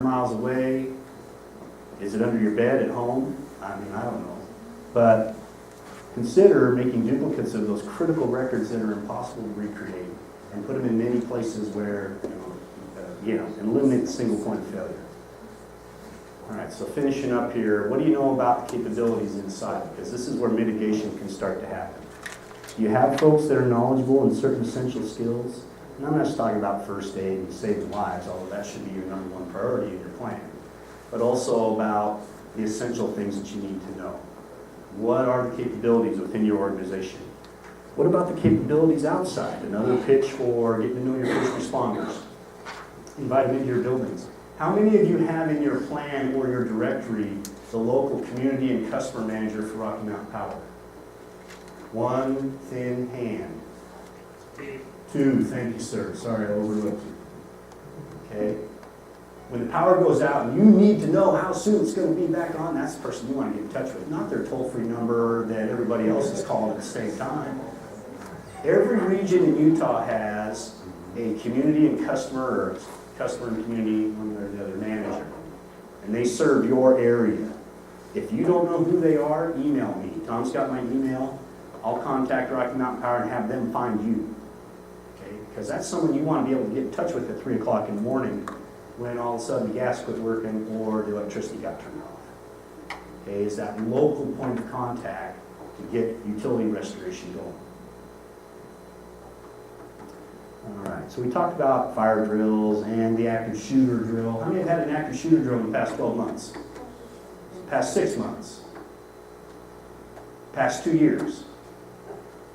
miles away? Is it under your bed at home? I mean, I don't know. But consider making duplicates of those critical records that are impossible to recreate and put them in many places where, and eliminate the single point of failure. All right, so finishing up here, what do you know about the capabilities inside? Because this is where mitigation can start to happen. You have folks that are knowledgeable in certain essential skills. And I'm not just talking about first aid and saving lives, although that should be your number one priority in your plan. But also about the essential things that you need to know. What are the capabilities within your organization? What about the capabilities outside? Another pitch for getting to know your first responders. Invite them into your buildings. How many of you have in your plan or your directory the local community and customer manager for Rocky Mountain Power? One thin hand. Two, thank you, sir. Sorry, I overlooked you. Okay? When the power goes out and you need to know how soon it's going to be back on, that's the person you want to get in touch with, not their toll-free number that everybody else is calling at the same time. Every region in Utah has a community and customer, or customer and community, one or the other manager, and they serve your area. If you don't know who they are, email me. Tom's got my email. I'll contact Rocky Mountain Power and have them find you. Because that's someone you want to be able to get in touch with at 3 o'clock in the morning when all of a sudden the gas quit working or the electricity got turned off. Okay, is that local point of contact to get utility restoration going. All right, so we talked about fire drills and the active shooter drill. How many have had an active shooter drill in the past 12 months? Past 6 months? Past 2 years?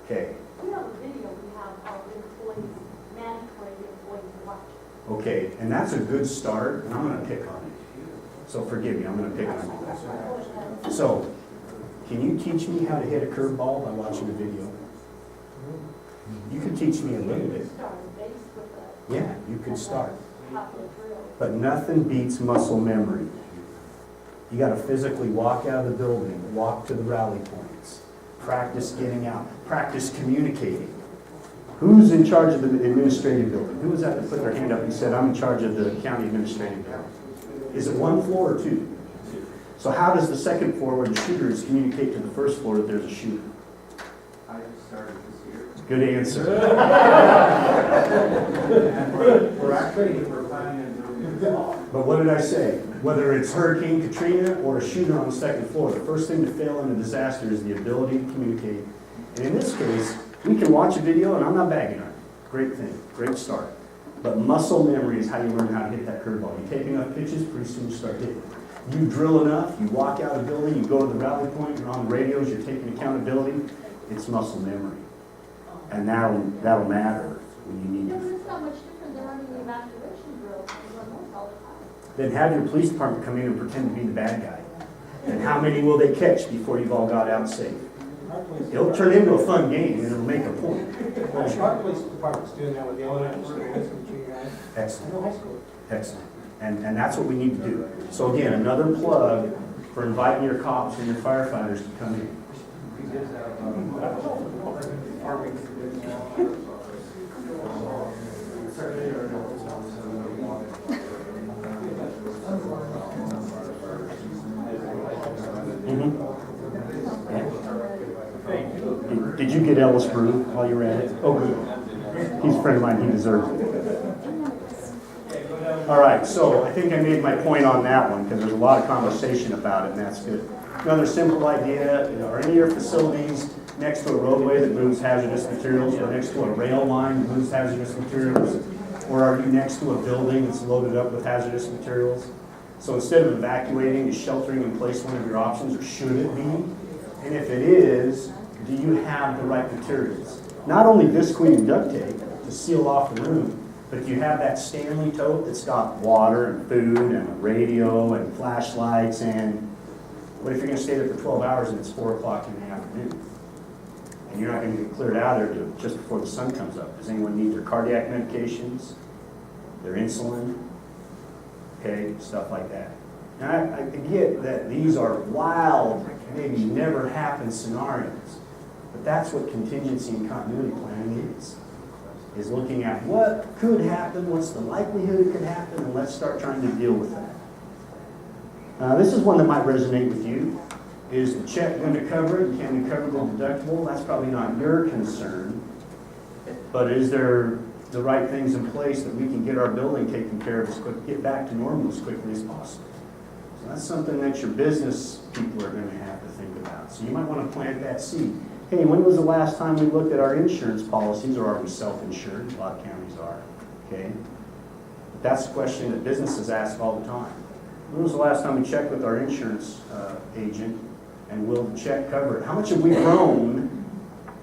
Okay. We have a video we have our employees, mandatory employees watch. Okay, and that's a good start, and I'm going to pick on it. So forgive me, I'm going to pick on it. So, can you teach me how to hit a curveball by watching a video? You can teach me a little bit. Yeah, you could start. But nothing beats muscle memory. You got to physically walk out of the building, walk to the rally points, practice getting out, practice communicating. Who's in charge of the administrative building? Who was that that put their hand up and said, I'm in charge of the county administrative building? Is it 1 floor or 2? So how does the second floor where the shooter is communicate to the first floor that there's a shooter? I started this year. Good answer. We're planning on doing it. But what did I say? Whether it's Hurricane Katrina or a shooter on the second floor, the first thing to fail in a disaster is the ability to communicate. And in this case, we can watch a video, and I'm not bagging on it. Great thing, great start. But muscle memory is how you learn how to hit that curveball. You take enough pitches, pretty soon you start hitting. You drill enough, you walk out of the building, you go to the rally point, you're on the radios, you're taking accountability. It's muscle memory. And that'll matter when you need it. It's not much different than running the evacuation drills. We run those all the time. Then have your police department come in and pretend to be the bad guy. And how many will they catch before you've all got out safe? It'll turn into a fun game, and it'll make a point. Our police department's doing that with the elementary school. Excellent. Excellent. And that's what we need to do. So again, another plug for inviting your cops and your firefighters to come in. Did you get Ellis Brew while you were at it? Oh, good. He's a friend of mine. He deserves it. All right, so I think I made my point on that one because there's a lot of conversation about it, and that's good. Another simple idea, are any of your facilities next to a roadway that moves hazardous materials, or next to a rail line that moves hazardous materials? Or are you next to a building that's loaded up with hazardous materials? So instead of evacuating, is sheltering in place one of your options, or should it be? And if it is, do you have the right materials? Not only visqueen and duct tape to seal off the room, but do you have that Stanley tote that's got water and food and a radio and flashlights? And what if you're going to stay there for 12 hours and it's 4 o'clock in the afternoon? And you're not going to get cleared out of there just before the sun comes up. Does anyone need their cardiac medications, their insulin? Okay, stuff like that. Now, I get that these are wild, maybe never happen scenarios, but that's what contingency and continuity planning is looking at what could happen, what's the likelihood it could happen, and let's start trying to deal with that. This is one that might resonate with you. Is the check going to cover it? Can we cover the deductible? That's probably not your concern. But is there the right things in place that we can get our building taken care of, get back to normal as quickly as possible? So that's something that your business people are going to have to think about. So you might want to plant that seed. Hey, when was the last time we looked at our insurance policies, or are we self-insured? A lot of counties are. Okay. That's a question that businesses ask all the time. When was the last time we checked with our insurance agent, and will the check cover it? How much have we grown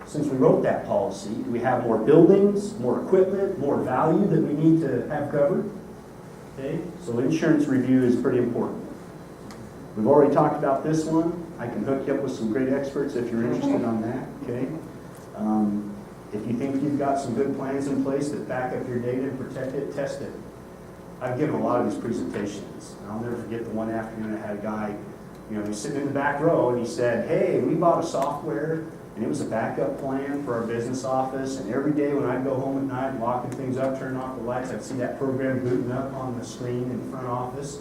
since we wrote that policy? Do we have more buildings, more equipment, more value that we need to have covered? Okay, so insurance review is pretty important. We've already talked about this one. I can hook you up with some great experts if you're interested on that. Okay. If you think you've got some good plans in place that back up your data and protect it, test it. I've given a lot of these presentations. And I'll never forget the one afternoon I had a guy, he was sitting in the back row, and he said, hey, we bought a software, and it was a backup plan for our business office, and every day when I'd go home at night, locking things up, turning off the lights, I'd see that program booting up on the screen in the front office.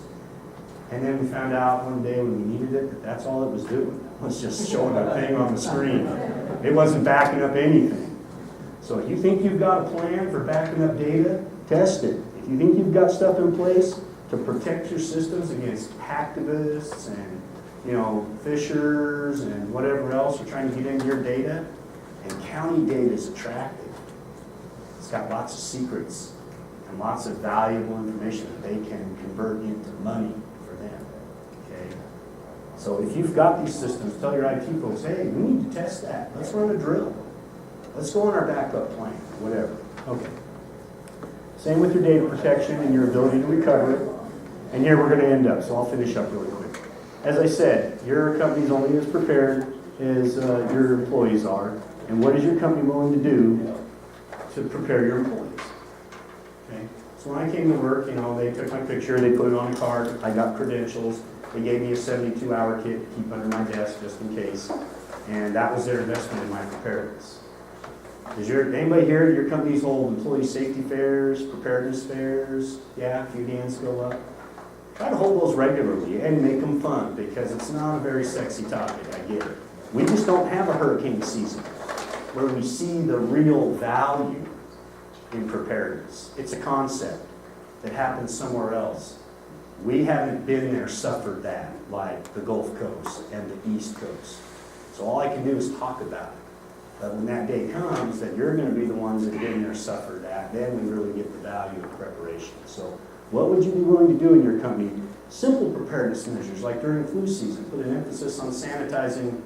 And then we found out one day when we needed it, that that's all it was doing. It was just showing a thing on the screen. It wasn't backing up anything. So if you think you've got a plan for backing up data, test it. If you think you've got stuff in place to protect your systems against hacktivists and phishers and whatever else are trying to get into your data, and county data is attractive. It's got lots of secrets and lots of valuable information that they can convert into money for them. Okay? So if you've got these systems, tell your IT folks, hey, we need to test that. Let's run a drill. Let's go on our backup plan, whatever. Okay. Same with your data protection and your ability to recover it. And here we're going to end up, so I'll finish up really quick. As I said, your company's only as prepared as your employees are. And what is your company willing to do to prepare your employees? Okay. So when I came to work, they took my picture, they put it on a card, I got credentials, they gave me a 72-hour kit to keep under my desk just in case. And that was their investment in my preparedness. Does anybody here at your companies hold employee safety fairs, preparedness fairs? Yeah, a few hands go up. Try to hold those regularly and make them fun, because it's not a very sexy topic, I get it. We just don't have a hurricane season where we see the real value in preparedness. It's a concept that happens somewhere else. We haven't been there, suffered that, like the Gulf Coast and the East Coast. So all I can do is talk about it. But when that day comes, that you're going to be the ones that have been there, suffered that, then we really get the value of preparation. So what would you be willing to do in your company? Simple preparedness measures, like during flu season, put an emphasis on sanitizing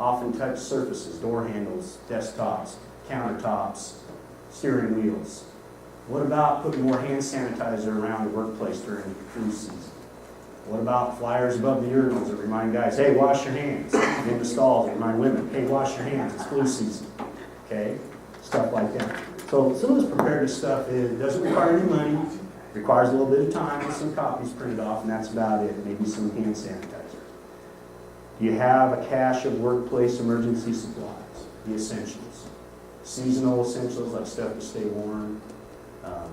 often touched surfaces, door handles, desktops, countertops, steering wheels. What about putting more hand sanitizer around the workplace during flu season? What about flyers above the urinals that remind guys, hey, wash your hands? In the stalls that remind women, hey, wash your hands, it's flu season. Okay? Stuff like that. So some of this preparedness stuff doesn't require any money. Requires a little bit of time and some copies printed off, and that's about it. Maybe some hand sanitizer. Do you have a cache of workplace emergency supplies? The essentials. Seasonal essentials like stuff to stay warm,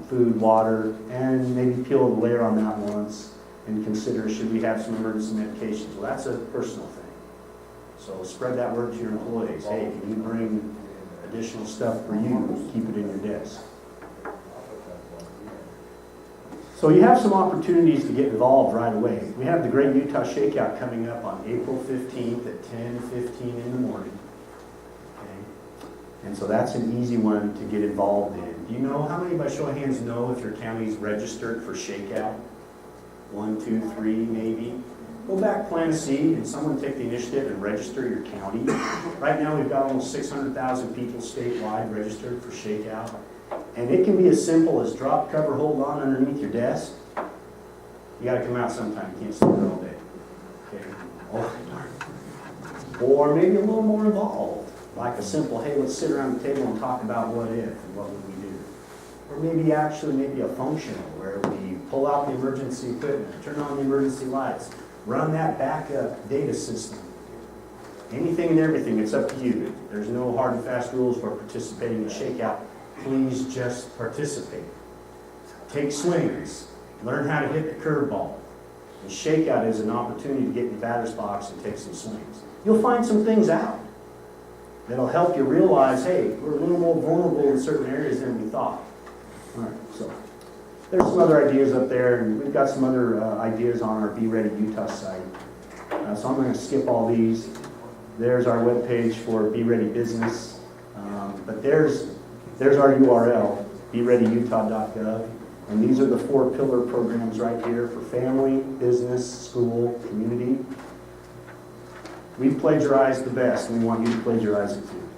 food, water, and maybe peel the layer on that once and consider, should we have some emergency medications? Well, that's a personal thing. So spread that word to your employees. Hey, can you bring additional stuff for you? Keep it in your desk. So you have some opportunities to get involved right away. We have the Great Utah Shakeout coming up on April 15th at 10:15 in the morning. Okay? And so that's an easy one to get involved in. Do you know how many, by show of hands, know if your county's registered for Shakeout? 1, 2, 3, maybe. Go back, plant a seed, and someone take the initiative and register your county. Right now we've got almost 600,000 people statewide registered for Shakeout. And it can be as simple as drop, cover, hold on underneath your desk. You got to come out sometime. You can't sit there all day. Okay? Or maybe a little more involved, like a simple, hey, let's sit around the table and talk about what if and what would we do. Or maybe a functional where we pull out the emergency equipment, turn on the emergency lights, run that backup data system. Anything and everything, it's up to you. There's no hard and fast rules for participating in Shakeout. Please just participate. Take swings. Learn how to hit the curveball. And shakeout is an opportunity to get in the batter's box and take some swings. You'll find some things out that'll help you realize, hey, we're a little more vulnerable in certain areas than we thought. All right, so there's some other ideas up there, and we've got some other ideas on our Be Ready Utah site. So I'm going to skip all these. There's our webpage for Be Ready Business, but there's our URL, bereadyutah.gov, and these are the 4 pillar programs right here for family, business, school, community. We've plagiarized the best, and we want you to plagiarize it too.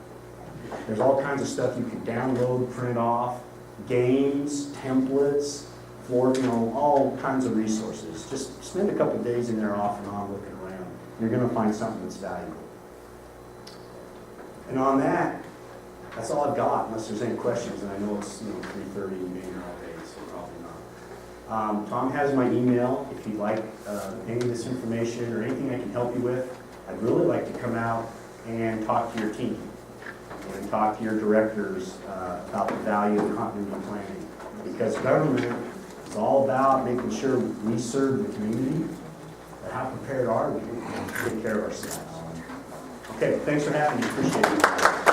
There's all kinds of stuff you can download, print off, games, templates, all kinds of resources. Just spend a couple days in there off and on looking around. You're going to find something that's valuable. And on that, that's all I've got, unless there's any questions. And I know it's 3:30 and being here all day, so probably not. Tom has my email. If you'd like any of this information or anything I can help you with, I'd really like to come out and talk to your team and talk to your directors about the value of continuity planning. Because government is all about making sure we serve the community, but how prepared are we to take care of ourselves? Okay, thanks for having me. Appreciate it.